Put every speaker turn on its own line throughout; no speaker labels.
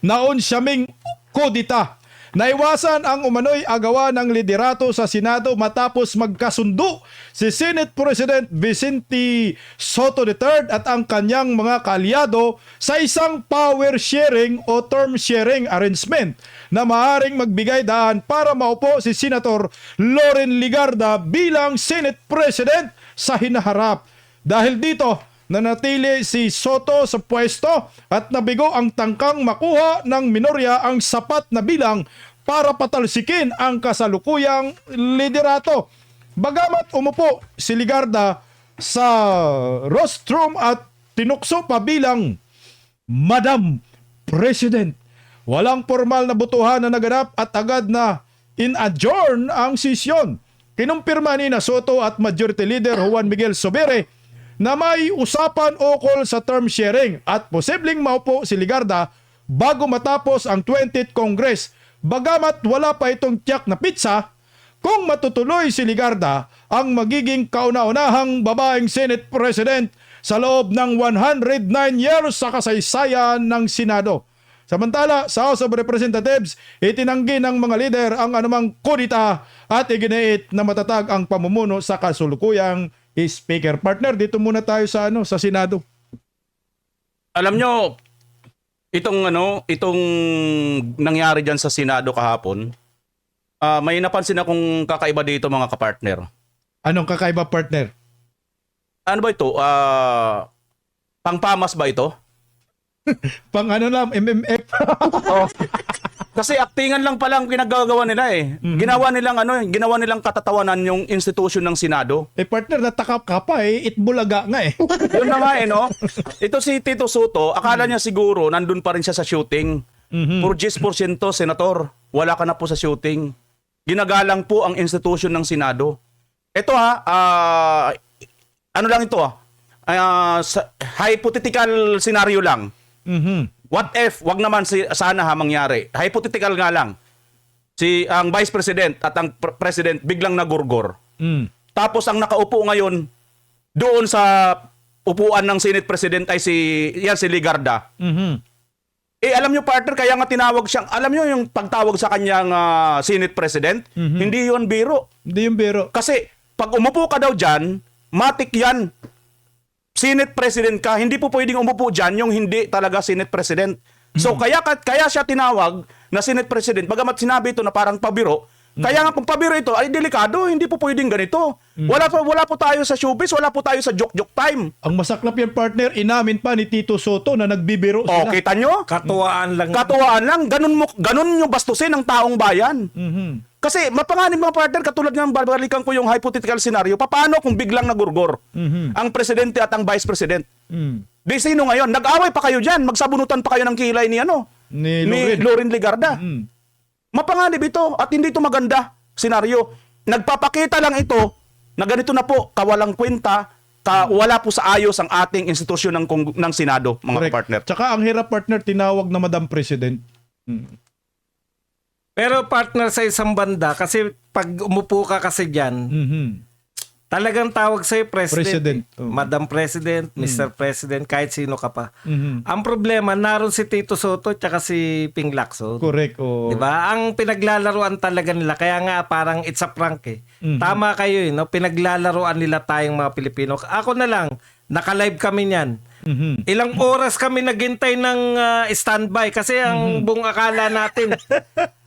naon siyaming kodita. Naiwasan ang umano'y agawa ng liderato sa Senado matapos magkasundo si Senate President Vicente Soto III at ang kanyang mga kaalyado sa isang power sharing o term sharing arrangement na maaaring magbigay daan para maupo si Senator Loren Legarda bilang Senate President sa hinaharap. Dahil dito, nanatili si Soto sa pwesto at nabigo ang tangkang makuha ng minorya ang sapat na bilang para patalsikin ang kasalukuyang liderato. Bagamat umupo si Legarda sa rostrum at tinukso pa bilang Madam President, walang formal na botohan na naganap at agad na in-adjourn ang sesyon. Kinumpirma ni Soto at Majority Leader Juan Miguel Zubiri na may usapan ukol sa term sharing at posibleng maupo si Legarda bago matapos ang 20th Congress. Bagamat wala pa itong tiyak na pizza kung matutuloy si Legarda ang magiging kauna-unahang babaeng Senate President sa loob ng 109 years sa kasaysayan ng Senado. Samantala, sa House of Representatives, itinanggi ng mga lider ang anumang kudita at iginiit na matatag ang pamumuno sa kasulukuyang Speaker. Partner, dito muna tayo sa sa Senado.
Alam nyo, itong nangyari diyan sa Senado kahapon, may napansin akong kakaiba dito mga kapartner.
Anong kakaiba, partner?
Ano ba ito? Pangpamas ba ito?
Pang lang, MMF.
Oh. Kasi aktingan lang pala ang ginagawa nila eh. Ginawa nilang katatawanan yung institusyon ng Senado.
Partner, natakap ka pa itbulaga nga eh.
Yun na nga no. Ito si Tito Soto, akala niya siguro nandun pa rin siya sa shooting. Por 10% senator, wala ka na po sa shooting. Ginagalang po ang institusyon ng Senado. Ito ano lang ito hypothetical scenario lang. What if, wag naman sana mangyari. Hypothetical nga lang. Ang Vice President at ang President biglang nagurgor. Tapos ang nakaupo ngayon doon sa upuan ng Senate President ay si Legarda. Alam nyo partner, kaya nga tinawag siyang, alam nyo yung pagtawag sa kanyang Senate President, hindi yun biro.
Hindi yung biro.
Kasi pag umupo ka daw dyan, matik yan. Senate President ka, hindi po pwedeng umupo dyan yung hindi talaga Senate President. So kaya siya tinawag na Senate President, bagamat sinabi ito na parang pabiro, kaya nga kung pabiro ito ay delikado, hindi po pwedeng ganito. Wala po tayo sa showbiz, wala po tayo sa joke-joke time.
Ang masaklap yan, partner, inamin pa ni Tito Soto na nagbibiro sila.
Kita nyo?
Katuwaan lang.
Katuwaan lang. Ganun nyo bastusin ang taong bayan. Kasi mapanganib mga partner, katulad ng babalikan ko yung hypothetical scenario, paano kung biglang nagurgor ang presidente at ang vice president? Di sino ngayon? Nag-away pa kayo dyan, magsabunutan pa kayo ng kilay ni Loren Legarda. Mapanganib ito at hindi ito maganda senaryo. Nagpapakita lang ito na ganito na po, kawalang kwenta, wala po sa ayos ang ating institusyon ng Senado, mga
Correct.
partner.
Tsaka ang hirap, partner, tinawag na Madam President.
Pero partner sa isang banda, kasi pag umupo ka kasi dyan, talagang tawag sa'yo President. Madam President, Mr. President, kahit sino ka pa. Ang problema, naroon si Tito Soto tsaka si Ping Lacson.
Correct.
Diba? Ang pinaglalaruan talaga nila, kaya nga parang it's a prank eh. Tama kayo no? Pinaglalaruan nila tayong mga Pilipino. Ako na lang, naka-live kami niyan. Ilang oras kami naghintay ng standby kasi ang buong akala natin.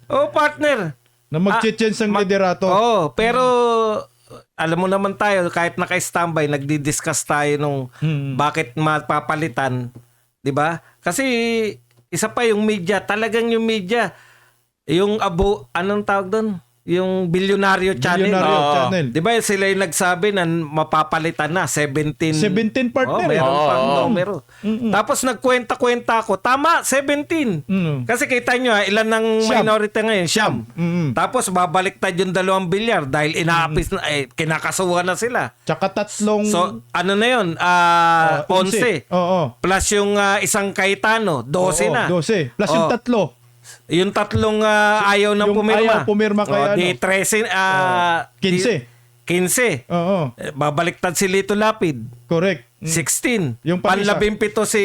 Partner.
Na mag-change ang liderato.
Pero alam mo naman tayo, kahit naka-standby, nagdi-discuss tayo nung bakit mapapalitan. 'Di ba? Kasi isa pa yung media, talagang yung media, yung anong tawag doon? Yung Bilyonaryo Channel.
Channel.
'Di ba sila yung nagsabi na mapapalitan na 17
partner.
Meron pang numero. Tapos nagkwenta-kwenta ako. Tama, 17. Kasi kita nyo, ilan ng minority ngayon? Siyam. Tapos babaliktad yung 2 bilyar dahil inaapis na, kinakasuhan na sila.
Tsaka tatlong...
So, ano na yun? 11. Plus yung isang Cayetano, 12 na.
12. Plus yung tatlo.
Yung tatlong ayaw na
yung
pumirma.
Ayaw pumirma kaya
di 13,
15.
15.
Oo.
Babaliktad si Lito Lapid.
Correct.
16.
Yung pag-isa.
Panlabimpito si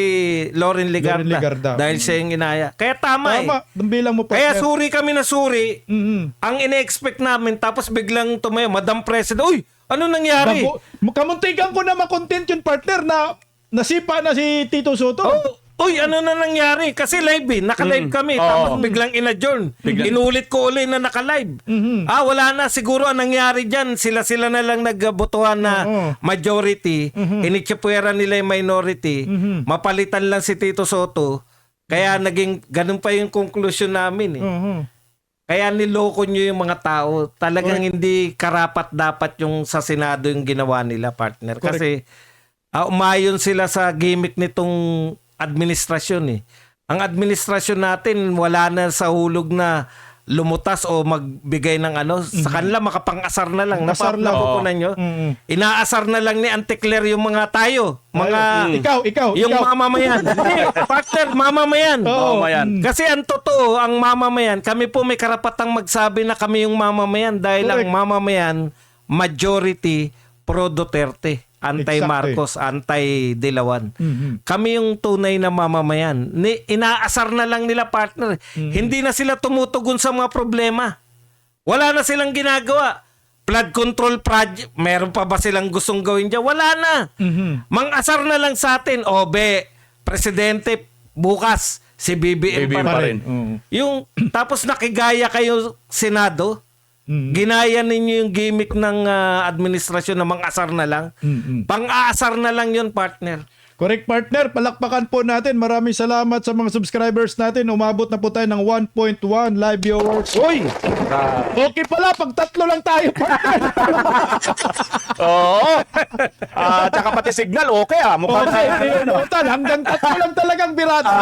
Loren Legarda.
Loren Legarda.
Dahil siya yung inaya. Kaya tama,
Tama,
eh.
ng bilang mo
Kaya
partner.
suri kami na suri.
Mhm.
Ang ine-expect namin, tapos biglang tumayo, Madam President, uy, ano nangyari?
Kamuntikan ko na makontent yung partner na nasipa na si Tito Soto.
Uy, ano na nangyari? Kasi live eh. Naka-live kami. Tapos biglang in-adjourn. Inulit ko uli na naka-live. Wala na. Siguro ang nangyari dyan, sila na lang nagbotohan na majority. Initsipuera nila yung minority. Mapalitan lang si Tito Soto. Kaya naging, ganun pa yung conclusion namin eh. Kaya niloko nyo yung mga tao. Talagang hindi karapat dapat yung sa Senado yung ginawa nila, partner. Kasi umayon sila sa gimmick nitong administrasyon eh. Ang administrasyon natin wala na sa hulog na lumutas o magbigay ng ano. Sa kanila makapang-asar na lang.
Asar lang.
Napupunan nyo? Inaasar na lang ni Anticler yung mga tayo. Mga...
Ikaw.
Yung mamamayan. Hindi, partner, mamamayan.
Mamamayan.
Kasi ang totoo, ang mamamayan, kami po may karapatang magsabi na kami yung mamamayan dahil ang mamamayan, majority pro Duterte. Anti-Marcos, anti-Dilawan. Kami yung tunay na mamamayan. Inaasar na lang nila, partner. Hindi na sila tumutugon sa mga problema. Wala na silang ginagawa. Flood control project, meron pa ba silang gustong gawin dyan? Wala na. Mang-asar na lang sa atin. Presidente, bukas, si BBM pa rin. Yung, tapos nakigaya kayo, Senado, ginaya ninyo yung gimmick ng administrasyon na mang-asar na lang. Pang-aasar na lang yun, partner.
Correct, partner. Palakpakan po natin. Maraming salamat sa mga subscribers natin. Umabot na po tayo ng 1.1 live viewers. Uy! Okay pala, pag tatlo lang tayo, partner.
Oo. Tsaka pati signal, okay Mukhang
Okay, total, hanggang tatlo lang talagang birata.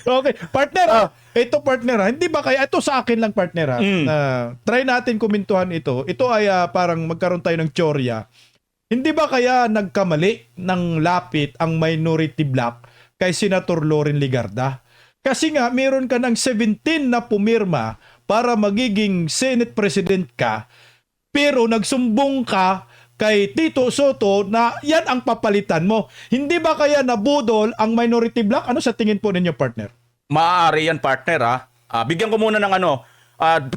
Okay, partner. Ito partner, hindi ba kaya ito sa akin lang partner try natin kumintuhan ito. Ito ay parang magkaroon tayo ng teorya. Hindi ba kaya nagkamali ng lapit ang minority bloc kay Senator Loren Legarda? Kasi nga meron ka ng 17 na pumirma para magiging Senate President ka, pero nagsumbong ka kay Tito Soto na yan ang papalitan mo. Hindi ba kaya nabudol ang minority bloc? Ano sa tingin po ninyo, partner?
maaari yan, partner bigyan ko muna ng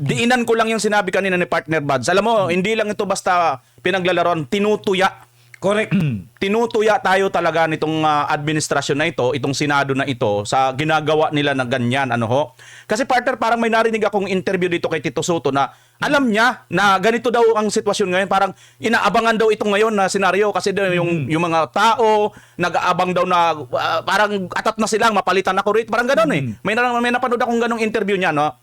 diinan ko lang yung sinabi kanina ni partner Buds. Alam mo, hindi lang ito basta pinaglalaroan, tinutuya.
Correct.
Tinutuya tayo talaga nitong administrasyon na ito, itong Senado na ito, sa ginagawa nila na ganyan. Kasi partner, parang may narinig akong interview dito kay Tito Soto na alam niya na ganito daw ang sitwasyon ngayon. Parang inaabangan daw ito ngayon na senaryo kasi daw yung mga tao nag-aabang daw na parang atat na silang mapalitan ako rito. Parang gano'n May napanood akong ganong interview niya, no?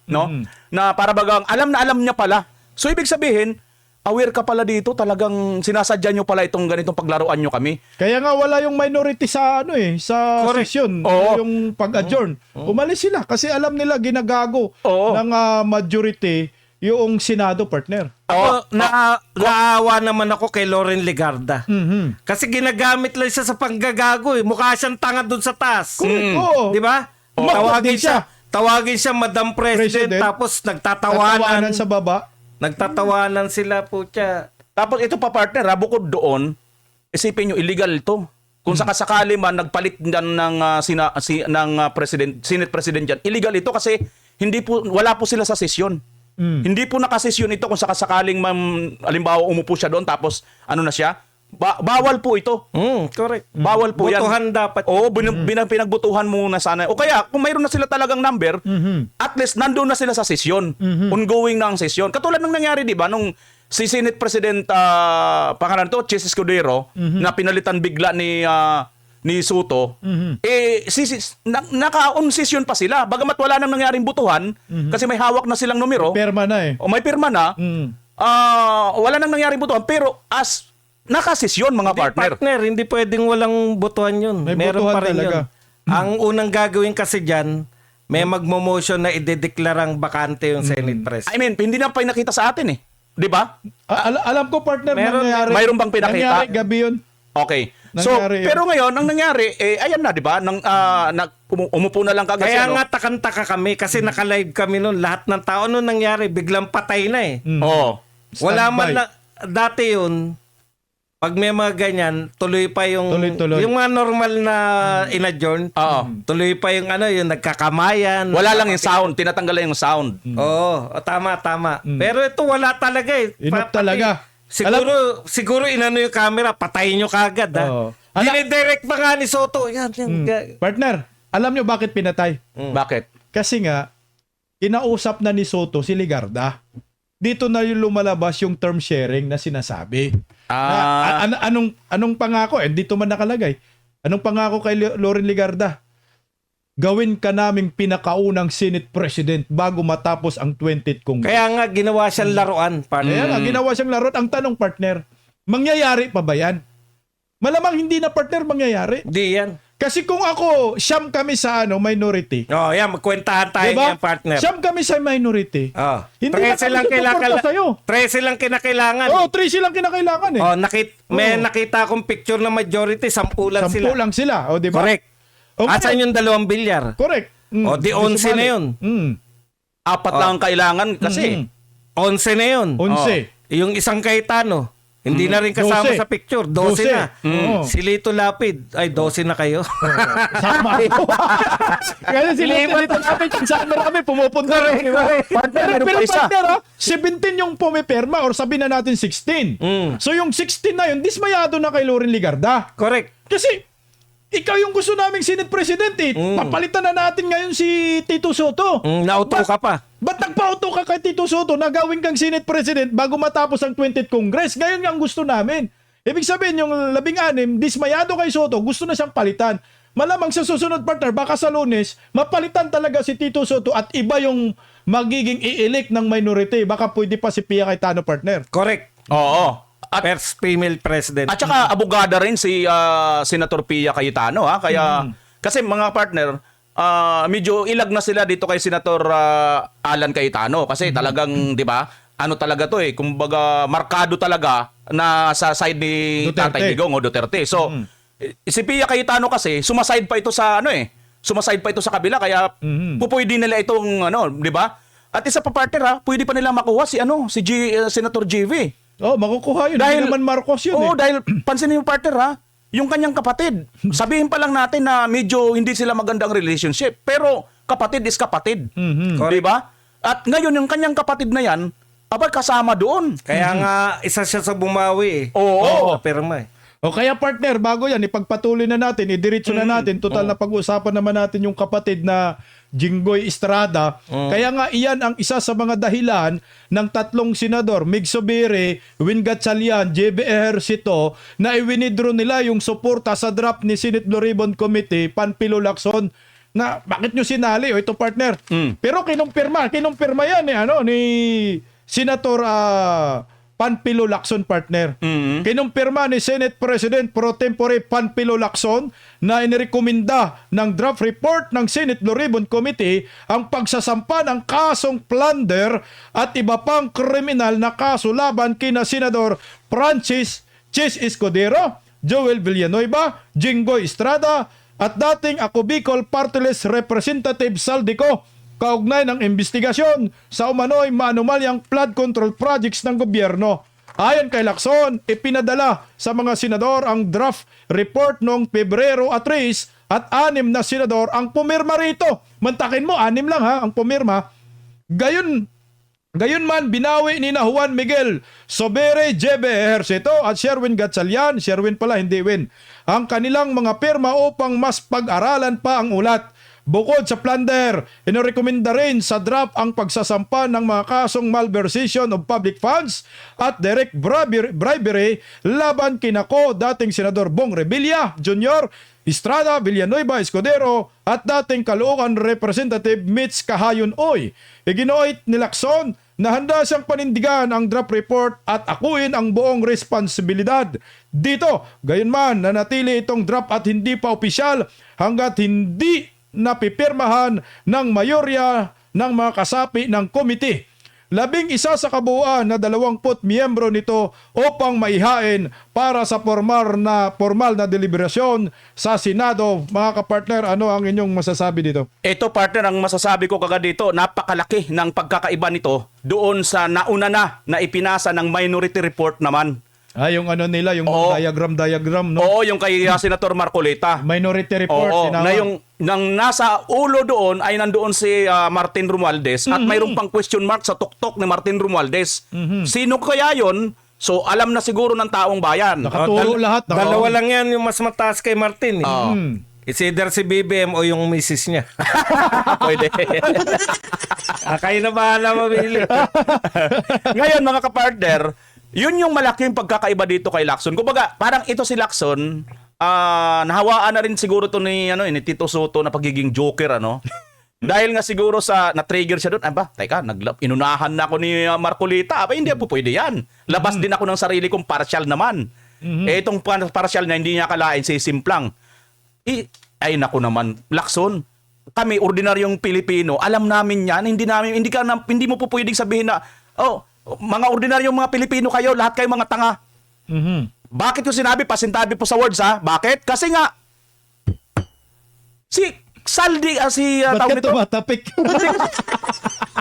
Na para bagang alam na alam niya pala. So ibig sabihin, aware ka pala dito, talagang sinasadya nyo pala itong ganitong paglaruan nyo kami.
Kaya nga wala yung minority sa sa session, yung pag-adjourn. Umalis sila kasi alam nila ginagago ng majority yung Senado, partner.
Ako, naawa naman ako kay Loren Legarda. Kasi ginagamit lang siya sa panggagago. Mukha siyang tanga dun sa taas. Di ba? Tawagin siya Madam President, tapos
Tatawanan sa baba.
Nagtatawanan sila po siya.
Tapos ito pa, partner, bukod doon, isipin nyo, illegal ito. Kung sakasakali man nagpalit dyan ng Senate President dyan, illegal ito kasi wala po sila sa sesyon. Hindi po nakasesyon ito kung sakasakaling halimbawa umupo siya doon tapos ano na siya. Bawal po ito.
Correct.
Bawal po yan.
Butuhan dapat.
Oo, pinagbutuhan muna sana. O kaya, kung mayroon na sila talagang number, at least nandun na sila sa sesyon. Ongoing na ang sesyon. Katulad ng nangyari, di ba, nung si Senate President, pangalan to, Chis Escudero, na pinalitan bigla ni Soto, naka-on session pa sila. Bagamat wala nang nangyaring butuhan, kasi may hawak na silang numero.
Perma na
O may pirma na, wala nang nangyaring butuhan, pero as nakasesyon mga partner.
Hindi pwedeng walang botohan yun.
May
Meron
botohan
pa rin
talaga.
yun. Ang unang gagawin kasi dyan, may magmo-motion na idedeklarang bakante yung Senate President.
I mean, hindi na pinakita sa atin Di ba?
Alam ko, partner, nangyari.
Mayroon bang pinakita?
Nangyari gabi yun.
Okay. So,
Nangyari yun.
pero ngayon, ang nangyari, ayan na, di ba? Umupo na lang kagad
Kaya nga takantaka kami kasi naka-live kami noon. Lahat ng tao noon nangyari, biglang patay na
Oo.
Wala
Standby.
man lang, dati yun, pag may mga ganyan, tuloy pa yung
Tuloy-tuloy.
yung mga normal na in-adjourn.
Oo.
Tuloy pa yung yung nagkakamayan.
Wala lang yung sound, tinatanggal lang yung sound.
Oo, tama. Pero ito wala talaga eh.
Inop
Pati-
talaga.
Siguro inano yung camera, patayin nyo kagad ha.
Oo.
Dinidirect pa nga ni Soto. Yan.
Partner, alam nyo bakit pinatay?
Bakit?
Kasi nga, kinausap na ni Soto si Ligarda. Dito na yung lumalabas yung term sharing na sinasabi. Anong pangako? Dito man nakalagay. Anong pangako kay Loren Ligarda? Gawin ka naming pinakaunang Senate President bago matapos ang 20th Congress.
Kaya nga ginawa siyang laruan.
Kaya nga, ginawa siyang laro. Ang tanong, partner, mangyayari pa ba yan? Malamang hindi na, partner, mangyayari.
Di yan.
Kasi kung ako, siyam kami sa minority.
Oh, yan, magkwentahan tayo
Diba?
niyan, partner.
Siyam kami sa minority.
Oh.
Hindi na
13
kami
lang
susuporta sa'yo.
13 lang kinakailangan.
Oh, 3 silang kinakailangan eh.
Oh, may nakita akong picture na majority, 10 lang
10
sila.
lang sila. O, di ba?
Correct.
O,
Asan yung 2 bilyar?
Correct.
O, di 11 na yun.
4 lang ang kailangan kasi.
11 na yun.
11.
Yung isang Cayetano, hindi na rin kasama
12.
sa picture. 12 na.
12.
Si Lito Lapid, ay 12 na kayo.
Sama ako. Kasi sila dito namin kung saan kami pumupunta.
Partner,
Pero
meron pa isa.
partner, 17 yung pumipirma or sabihin na natin 16. So yung 16 na yun, dismayado na kay Loren Ligarda.
Correct.
Kasi ikaw yung gusto naming Senate President eh. Papalitan na natin ngayon si Tito Soto.
Nauto ka pa.
Ba't nagpauto ka kay Tito Soto na gawin kang Senate President bago matapos ang 20th Congress? Ngayon nga ang gusto namin. Ibig sabihin yung 16, dismayado kay Soto, gusto na siyang palitan. Malamang sa susunod, partner, baka sa Lunes, mapalitan talaga si Tito Soto at iba yung magiging i-elect ng minority. Baka pwede pa si Pia Cayetano, partner.
Correct.
Oo.
First female president.
At saka abogada rin si Senator Pia Cayetano ha. Kaya kasi mga partner, medyo ilag na sila dito kay Senator Alan Cayetano kasi talagang 'di ba? Ano talaga 'to eh, kumbaga markado talaga na sa side ni
Duterte.
Tatay Digong o Duterte. So si Pia Cayetano kasi sumaside pa ito sa sumaside pa ito sa kabila kaya pupwede nila itong 'di ba? At isa pa partner ha, pwede pa nila makuha si Senator GV.
Oh, makukuha yun. Hindi naman Marcos yun
Oo,
eh.
dahil pansinin yung partner ha, yung kanyang kapatid. Sabihin pa lang natin na medyo hindi sila magandang relationship. Pero kapatid is kapatid. Di ba? At ngayon yung kanyang kapatid na yan, abay kasama doon.
Kaya nga, isa siya sa bumawi eh.
Oo.
Pirma eh.
O kaya partner, bago yan, ipagpatuloy na natin, idiretso na natin. Total na pag-usapan naman natin yung kapatid na Jinggoy Estrada. Kaya nga iyan ang isa sa mga dahilan ng 3 senador, Mig Zubiri, Win Gatchalian, JB Ejercito, na iwinidro nila yung suporta sa draft ni Senate Blue Ribbon Committee, Panfilo Lacson, na bakit nyo sinali? O ito partner. Pero kinumpirma yan ni Senator Panfilo Lacson, partner. Kinumpirma ni Senate President Pro Tempore Panfilo Lacson na inirekomenda ng draft report ng Senate Blue Ribbon Committee ang pagsasampa ng kasong plunder at iba pang kriminal na kaso laban kina Senador Francis Chis Escudero, Joel Villanueva, Jinggoy Estrada at dating Ako Bicol Party List Representative Saldico kaugnay ng investigasyon sa umano'y maanumalyang flood control projects ng gobyerno. Ayon kay Lacson, ipinadala sa mga senador ang draft report noong Pebrero at 3 at 6 na senador ang pumirma rito. Mantakin mo, 6 lang ang pumirma. Gayon man, binawi ni Juan Miguel Sobere, JB Ejercito at Sherwin Gatchalian, Sherwin pala, hindi Win, ang kanilang mga pirma upang mas pag-aralan pa ang ulat. Bukod sa plunder, inorekomenda rin sa draft ang pagsasampa ng mga kasong malversation of public funds at direct bribery laban kinako dating Senador Bong Revilla Jr., Estrada, Villanueva, Escudero at dating Caloocan Representative Mitch Kahayon Oy. Iginoit ni Lacson na handa siyang panindigan ang draft report at akuin ang buong responsibilidad dito. Gayunman, nanatili itong draft at hindi pa opisyal hanggat hindi napipirmahan ng mayorya ng mga kasapi ng komite. 11 sa kabuuan na 20 miyembro nito upang maihain para sa formal na deliberasyon sa Senado. Mga kapartner, ano ang inyong masasabi dito?
Ito partner, ang masasabi ko kagad dito, napakalaki ng pagkakaiba nito doon sa nauna na ipinasa ng minority report naman.
Yung ano nila, yung
Oo.
diagram, no?
Oo, yung kay Senator Marcoleta.
Minority report,
Oo,
tinawag.
na yung nang nasa ulo doon ay nandoon si Martin Romualdez at mayroong pang question mark sa tuktok ni Martin Romualdez. Sino kaya yon? So alam na siguro ng taong bayan.
Nakaturo lahat.
Dalawa lang yan yung mas mataas kay Martin.
Oo.
It's either si BBM o yung misis niya.
Pwede.
Kayo na bahala mabili.
Ngayon mga kapartner, yun yung malaking pagkakaiba dito kay Lacson. Kumbaga, parang ito si Lacson, nahawaan na rin siguro to ni ni Tito Soto na pagiging joker, ano? Dahil nga siguro sa na-trigger siya doon, teka, inunahan na ako ni Marcolita. Hindi po pwede yan. Labas din ako ng sarili kong partial naman. Itong partial na hindi niya akalain si Simplang. Ay naku naman, Lacson, kami ordinaryong Pilipino, alam namin yan, hindi mo po pwedeng sabihin na, mga ordinaryong mga Pilipino kayo, lahat kayo mga tanga. Bakit ko sinabi, pasintabi po sa words ha? Bakit? Kasi nga, si Saldi,
Ba't
tawag
ka
nito?
tumatapik?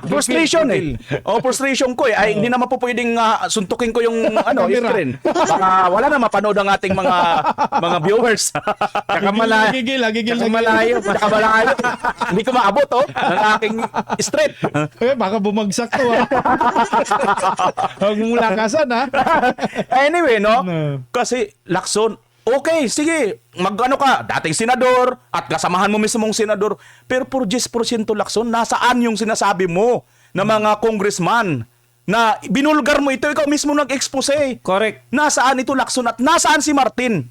Frustration eh. Frustration ko eh. Ay, hindi naman po pwedeng suntukin ko yung
Camera.
screen. Baka wala na mapanood ang ating mga viewers.
Tsaka malayo.
Gigil.
Malayo.
Tsaka malayo. Hindi ko maabot ng aking street.
Baka bumagsak to, ha? Huwag mong lakasan, ha?
Anyway, no?
No.
Kasi, Lacson, okay, sige, mag-ano ka, dating senador, at kasamahan mo mismong senador, pero por 10% Lacson, nasaan yung sinasabi mo na mga congressman na binulgar mo ito, ikaw mismo nag-expose.
Correct.
Nasaan ito Lacson at nasaan si Martin?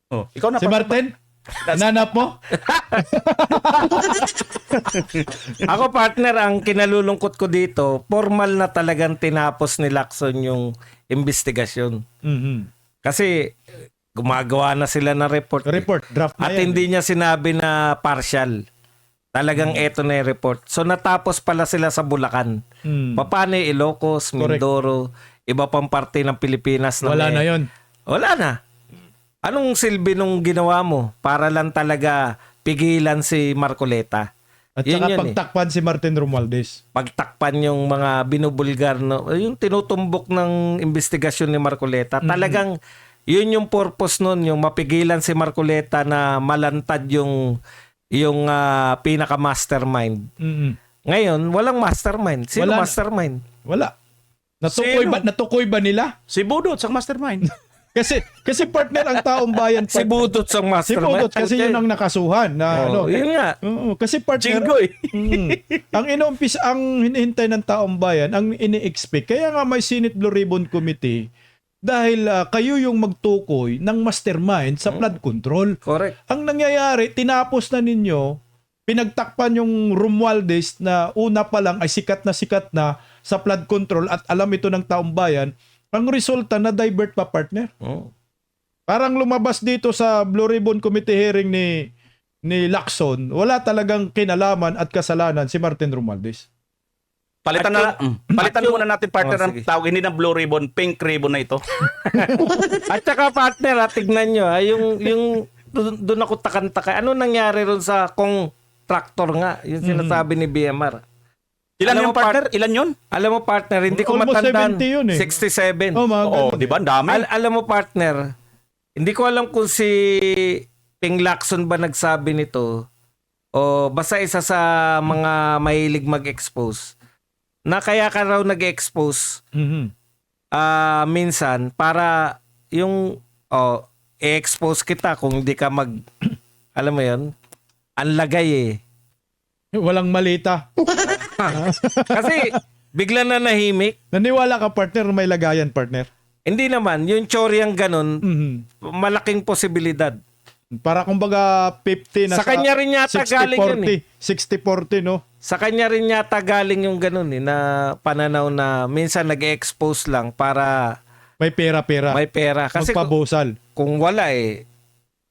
Ikaw na
Si Martin? Nanap mo?
Ako partner, ang kinalulungkot ko dito, formal na talagang tinapos ni Lacson yung investigasyon. Kasi gumagawa na sila ng report.
Draft na
At
yan.
hindi niya sinabi na partial. Talagang eto na yung report. So natapos pala sila sa Bulacan. Paano Ilocos, Mindoro, iba pang parte ng Pilipinas.
Wala na yun.
Wala na. Anong silbi nung ginawa mo para lang talaga pigilan si Marcoleta?
At
Yun
saka
yun
pagtakpan si Martin Romualdez.
Pagtakpan yung mga binubulgar, no? Yung tinutumbok ng investigasyon ni Marcoleta. Talagang yun yung purpose nun, yung mapigilan si Marcoleta na malantad yung pinaka-mastermind. Ngayon, walang mastermind. Sino
Wala na.
mastermind?
Wala.
Sino?
Natukoy ba nila?
Si Budot sa mastermind.
Kasi partner ang taong bayan.
Si Budot sa
Si
mastermind.
Budot kasi yun ang nakasuhan na
Yun nga.
Oo, kasi partner.
Jingoy.
Ang ang hinihintay ng taong bayan, ang ini-expect. Kaya nga may Senate Blue Ribbon Committee dahil kayo yung magtukoy ng mastermind sa flood control.
Correct.
Ang nangyayari, tinapos na ninyo, pinagtakpan yung Romualdez na una pa lang ay sikat na sa flood control at alam ito ng taong bayan. Ang resulta na divert pa, partner. Parang lumabas dito sa Blue Ribbon Committee hearing ni Lacson, wala talagang kinalaman at kasalanan si Martin Romualdez.
Palitan muna natin partner
sige.
ang tawag, hindi na blue ribbon, pink ribbon na ito.
At saka partner, tignan nyo, yung doon ako takantaka. Ano nangyari ron sa contractor nga? Yung sinasabi ni BMR.
Ilan
Alam
yung
mo,
partner? Ilan yun?
Alam mo partner, hindi ko
Almost
matandaan.
70 yun eh.
67.
Oh, mga
Oo,
ganun.
di ba? Ang dami.
Alam mo partner, hindi ko alam kung si Ping Lacson ba nagsabi nito o basta isa sa mga mahilig mag-expose na kaya ka raw nag-expose minsan para yung i-expose kita kung hindi ka alam mo yun, ang lagay eh.
Walang malita.
Kasi bigla na nahimik.
Naniwala ka, partner, na may lagayan, partner?
Hindi naman, yung tsoryang ganun, malaking posibilidad.
Para kumbaga 50 na
Sa kanya rin yata galing yun eh.
60-40, no?
Sa kanya rin yata galing yung ganun eh, na pananaw na minsan nag-expose lang para
May pera-pera.
may pera. Kasi
Magpabusal.
kung wala eh,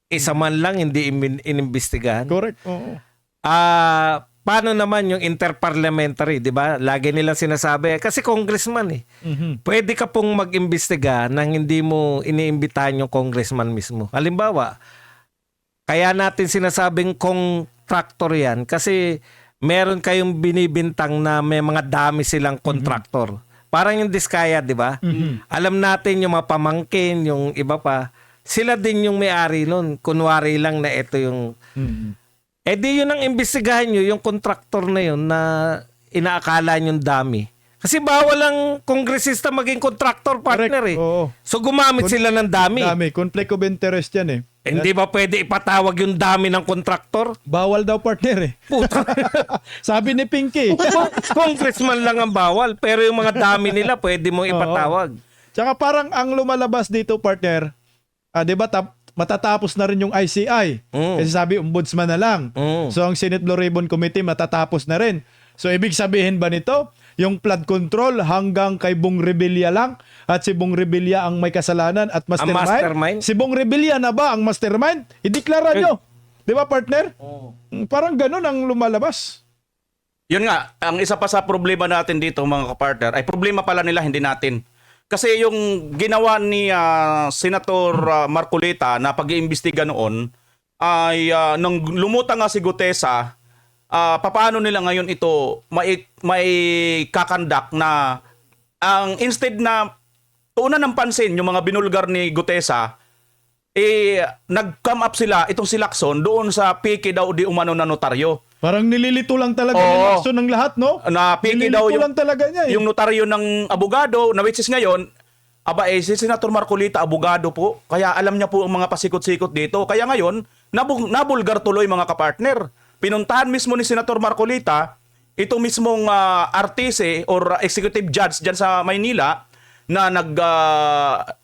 isa man lang hindi inimbestigahan.
Correct. Oo.
Paano naman yung interparliamentary, di ba? Lagi nilang sinasabi, kasi congressman eh. Pwede ka pong mag-imbestiga nang hindi mo iniimbitahan yung congressman mismo. Halimbawa, kaya natin sinasabing contractor yan kasi meron kayong binibintang na may mga dami silang contractor. parang yung Diskaya, di ba? Alam natin yung mga pamangkin, yung iba pa, sila din yung may-ari nun. Kunwari lang na ito yung... Eh di yun ang imbestigahan nyo, yung kontraktor na yun na inaakala yung dami. Kasi bawal ang kongresista maging kontraktor partner
Correct.
eh.
Oo.
So gumamit sila ng dami.
Dami. Conflict of interest yan eh.
Hindi ba pwede ipatawag yung dami ng kontraktor?
Bawal daw partner eh.
Puta.
Sabi ni Pinky.
Congressman lang ang bawal, pero yung mga dami nila pwede mo ipatawag.
Tsaka parang ang lumalabas dito partner, 'di ba matatapos na rin yung ICI. Kasi sabi ombudsman na lang. So ang Senate Blue Ribbon Committee matatapos na rin. So ibig sabihin ba nito, yung flood control hanggang kay Bong Revilla lang at si Bong Revilla ang may kasalanan at mastermind?
mastermind?
Si Bong Revilla na ba ang mastermind? Ideklara nyo. Di ba partner? Parang ganun ang lumalabas.
Yun nga, ang isa pa sa problema natin dito mga kapartner, ay problema pala nila, hindi natin. Kasi yung ginawa ni Senator Marcoleta na pag-iimbestiga noon, ay nung lumutang nga si Gutesa, papaano nila ngayon ito may kakandak na ang instead na tuunan ng pansin yung mga binulgar ni Gutesa, nag-come up sila, itong si Lacson, doon sa piki daw di umano na notaryo.
Parang nililito lang talaga
Oo.
yung action ng lahat, no?
Na piki
Nililito
daw yung,
lang talaga niya eh.
yung notaryo ng abogado, na which is ngayon, si Senator Marcolita, abogado po, kaya alam niya po ang mga pasikot-sikot dito. Kaya ngayon, nabulgar tuloy mga kapartner. Pinuntahan mismo ni Senator Marcolita, ito mismong artise or executive judge dyan sa Maynila, na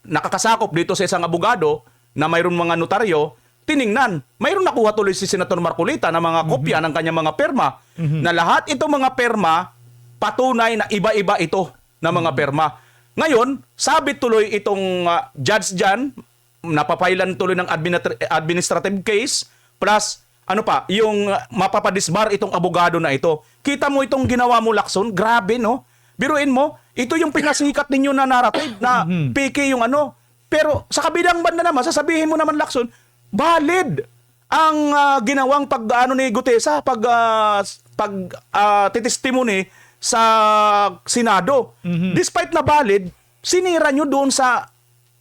nakakasakop dito sa isang abogado na mayroon mga notaryo, tiningnan. Mayroon nakuha tuloy si Senator Marcolita na mga kopya ng kanyang mga perma, na lahat itong mga perma, patunay na iba-iba ito na mga perma. Ngayon, sabit tuloy itong judge dyan, napapailan tuloy ng administrative case, plus yung mapapadisbar itong abogado na ito. Kita mo itong ginawa mo, Lacson, grabe, no? Biruin mo, ito yung pinasikat ninyo na narrative na PK yung ano. Pero sa kabilang banda naman, sasabihin mo naman, Lacson, valid ang ginawang ni Gutesa titestimony sa Senado. Despite na valid, sinira nyo doon sa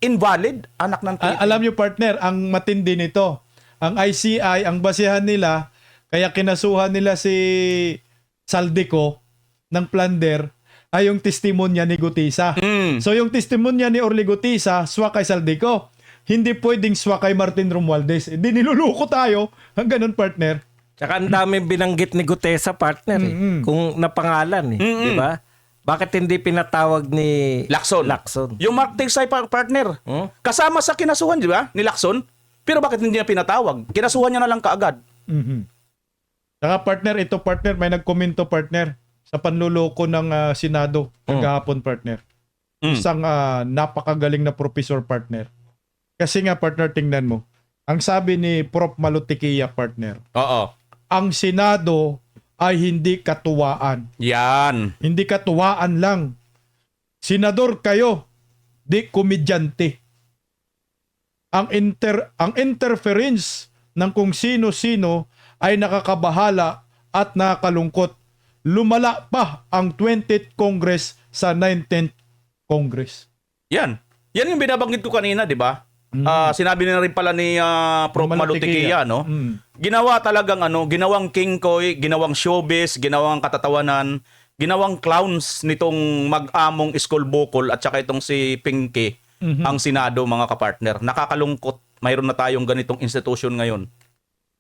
invalid, anak ng titi.
Alam nyo partner, ang matindi nito, ang ICI, ang basihan nila, kaya kinasuhan nila si Saldico ng plunder, ay yung testimonya ni Gutesa. So yung testimonya ni Orly Gutesa, swak kay Saldico. Hindi pwedeng swak kay Martin Romualdez. Hindi niluluko tayo. Ang ganun partner.
Tsaka ang daming binanggit ni Gutesa partner kung napangalan di ba? Bakit hindi pinatawag ni
Lacson. Yung Mark Tigsay partner. Kasama sa kinasuhan, di ba? Ni Lacson. Pero bakit hindi niya pinatawag? Kinasuhan niya na lang kaagad.
Saka partner, ito partner, may nagkomento partner sa panluloko ng Senado kagahapon partner. Isang napakagaling na professor partner. Kasi nga partner, tingnan mo. Ang sabi ni Prof. Malutikia partner,
Oo.
ang Senado ay hindi katuwaan.
Yan.
Hindi katuwaan lang. Senador kayo, di komedyante. Ang interference ng kung sino-sino ay nakakabahala at nakakalungkot. Lumala pa ang 20th Congress sa 19th Congress.
Yan. Yan yung binabanggit ko kanina, di ba? Sinabi na rin pala ni Prof. Malutikia, no? Ginawa talagang ginawang kingkoy, ginawang showbiz, ginawang katatawanan, ginawang clowns nitong mag-among Iskol Bokol at saka itong si Pinky, ang Senado, mga kapartner. Nakakalungkot. Mayroon na tayong ganitong institution ngayon.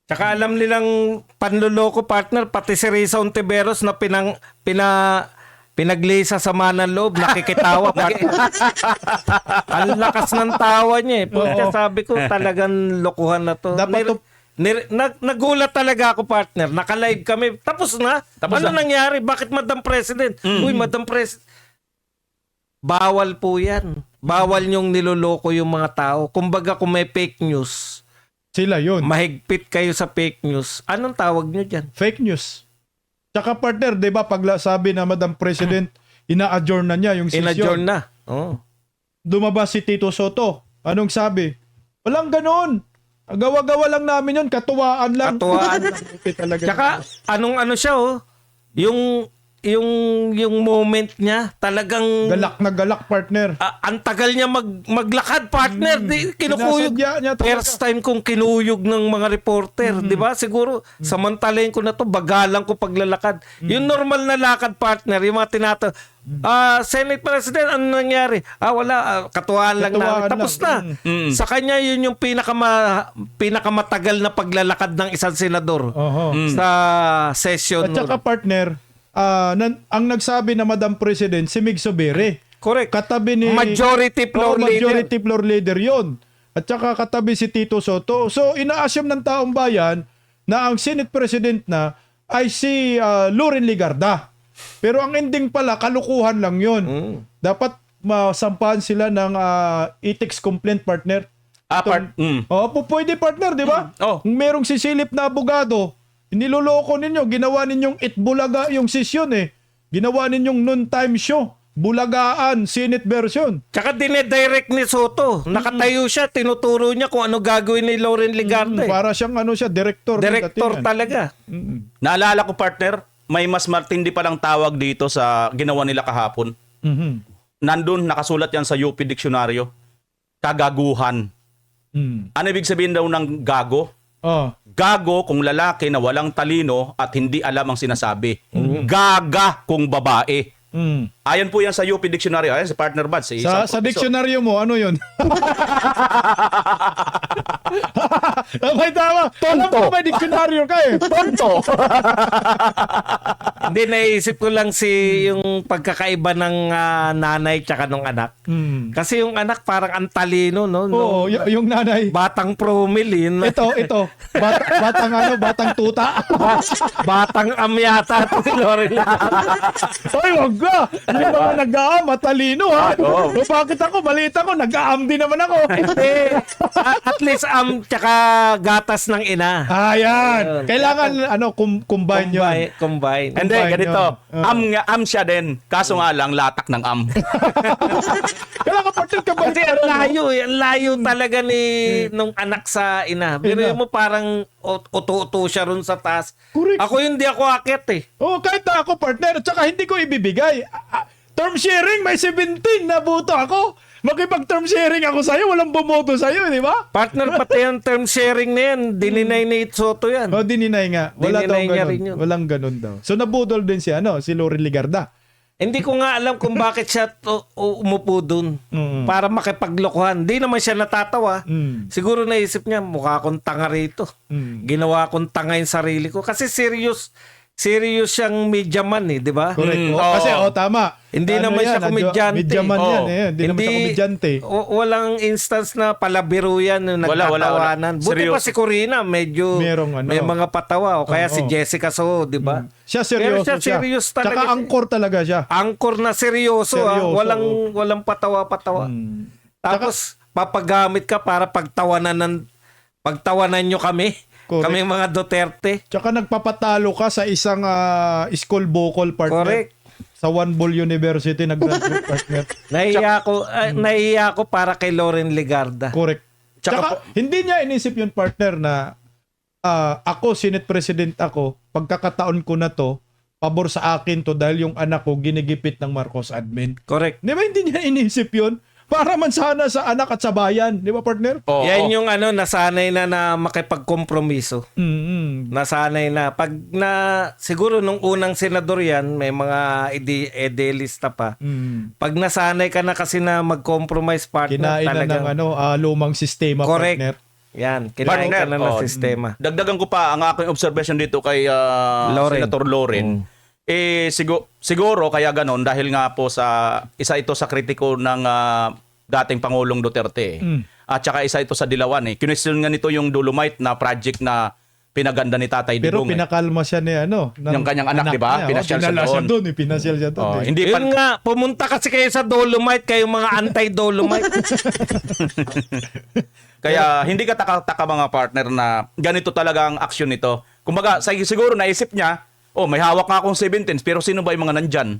Tsaka alam nilang panluloko partner, pati si Risa Ontiveros na pinaglisa sa manang loob, nakikitawa partner. Ang lakas ng tawa niya eh. Kaya sabi ko, talagang lokohan na to.
Dapat
Nagulat talaga ako partner. Naka-live kami. Tapos na. Ano nangyari? Bakit Madam President? Uy, Madam President. Bawal po yan. Bawal yung niloloko yung mga tao. Kumbaga kung may fake news,
sila yun.
mahigpit kayo sa fake news. Anong tawag nyo dyan?
Fake news. Tsaka partner, di ba, pag sabi na Madam President, ina-adjourn na niya yung session.
In-adjourn na. Oh.
Dumabas si Tito Soto. Anong sabi? Walang ganon. Gawa-gawa lang namin yun. Katuwaan lang.
Katuwaan.
Talaga.
Tsaka, anong siya yung yung moment niya talagang
Galak na galak, partner.
ang tagal niya maglakad, partner. Kinukuyog.
Sinasadya niya talaga.
First time kong kinuyog ng mga reporter, di ba? Siguro, samantalayin ko na to, bagalang ko paglalakad. Yung normal na lakad, partner, yung mga Senate President, ano nangyari? Wala, katuwaan lang
Katuwaan
namin. Tapos
lang.
na. Sa kanya, yun yung pinakamatagal na paglalakad ng isang senador sa session.
At saka, partner, ang nagsabi na Madam President, si Mig Zubiri.
Correct.
Katabi ni
Majority floor leader.
Majority floor leader yun. At saka katabi si Tito Soto. So, ina-assume ng taong bayan na ang Senate President na ay si Loren Legarda. Pero ang ending pala, kalukuhan lang yun. Dapat masampahan sila ng ethics complaint, partner. Pwede, partner, di ba? Kung merong sisilip na abogado, niloloko ninyo, ginawa ninyong itbulaga yung sesyon eh. Ginawa ninyong noon-time show. Bulagaan, Senate version.
Tsaka dinedirect ni Soto. Nakatayo siya, tinuturo niya kung ano gagawin ni Loren Legarda.
Para siyang director. ng
Director
datingan.
talaga.
Naalala ko, partner, may mas matindi palang tawag dito sa ginawa nila kahapon. Nandun, nakasulat yan sa UP Dictionary. Kagaguhan. Ano ibig sabihin daw ng gago? Gago kung lalaki na walang talino at hindi alam ang sinasabi. Gaga kung babae. Ayan po yan sa UP Dictionary. Ayan, si Partner Bad.
Sa diksyonaryo mo, ano yun? Tama. Alam ko may diksyonaryo ka eh.
Tonto.
Hindi, naisip ko lang yung pagkakaiba ng nanay tsaka nung anak. Kasi yung anak parang ang talino, no?
Oo, yung nanay.
Batang promilin.
Ito. Batang tuta.
Batang amyata to si Loren.
Ay, wag ka. Hindi mga nag-aam, matalino ha. So, bakit ako? Balita ko, nag-aam din naman ako.
At least tsaka gatas ng ina.
Yan. Kailangan, combine yun.
Combine.
Hindi,
Combine
ganito.
yun.
Am siya din. Kaso nga lang, latak ng am.
Kailangan partner ka ba?
Kasi ang layo eh. Ang layo talaga nung anak sa ina. Pero mo parang uto-uto siya ron sa taas.
Correct.
Ako hindi ako akit eh.
Kahit na ako partner, at saka hindi ko ibibigay. Term sharing, may 17 na buto ako. Makipag-term sharing ako sa'yo, walang bumoto sa'yo, di ba?
Partner, pati yung term sharing na yan. Dininay ni Soto yan.
Dininay nga. Wala daw
Dininay niya rin
ganun.
yun.
Walang ganun daw. So, nabudol din si Loren Legarda.
Hindi ko nga alam kung bakit siya umupo dun. Para makipaglokohan. Hindi naman siya natatawa. Siguro naisip niya, mukha akong tanga rito. Ginawa akong tanga yung sarili ko. Kasi serious siyang media man eh, di ba?
Correct. Kasi, tama.
Hindi naman siya komedyante.
Media man yan eh. Hindi naman siya komedyante.
Walang instance na palabiro yan yung nagtatawanan. Buti pa si Corina, medyo may mga patawa. O kaya si Jessica Soho, di ba?
Siya seryoso
Pero siya. Serious talaga.
Tsaka angkor talaga siya.
Angkor na seryoso. Walang patawa-patawa. Tapos, papagamit ka para pagtawanan nyo kami.
Correct.
Kami mga Duterte.
Tsaka nagpapatalo ka sa isang school vocal partner.
Correct.
Sa One Ball University nag-graduate partner.
Nahiya ko para kay Loren Legarda.
Correct. Tsaka hindi niya inisip yung partner na ako, Senate President ako, pagkakataon ko na to, pabor sa akin to dahil yung anak ko ginigipit ng Marcos admin.
Correct.
Di ba hindi niya inisip yun? Para man sana sa anak at sa bayan. Di ba, partner?
Yan yung nasanay na makipagkompromiso. Nasanay na. Siguro nung unang senador yan, may mga idealista pa. Pag nasanay ka na kasi na mag-compromise partner,
Kinain
talagang
na ng lumang sistema,
correct.
partner.
Yan, kinain ka na ng sistema.
Dagdagan ko pa ang aking observation dito kay Senator Loren. Siguro kaya ganon dahil nga po isa ito sa kritiko ng dating Pangulong Duterte. At saka isa ito sa Dilawan. Kinwestiyon nga nito yung Dolomite na project na pinaganda ni Tatay
Pero
Digong.
pinakalma siya ni
yung kanyang anak, di ba? Pinasyal siya doon.
Pinasyal siya doon.
Hindi
Yun nga, pumunta kasi kayo sa Dolomite, kayo mga anti-Dolomite.
Kaya hindi ka taka mga partner na ganito talaga ang aksyon nito. Kumbaga, siguro naisip niya, may hawak nga akong 17, pero sino ba yung mga nandyan?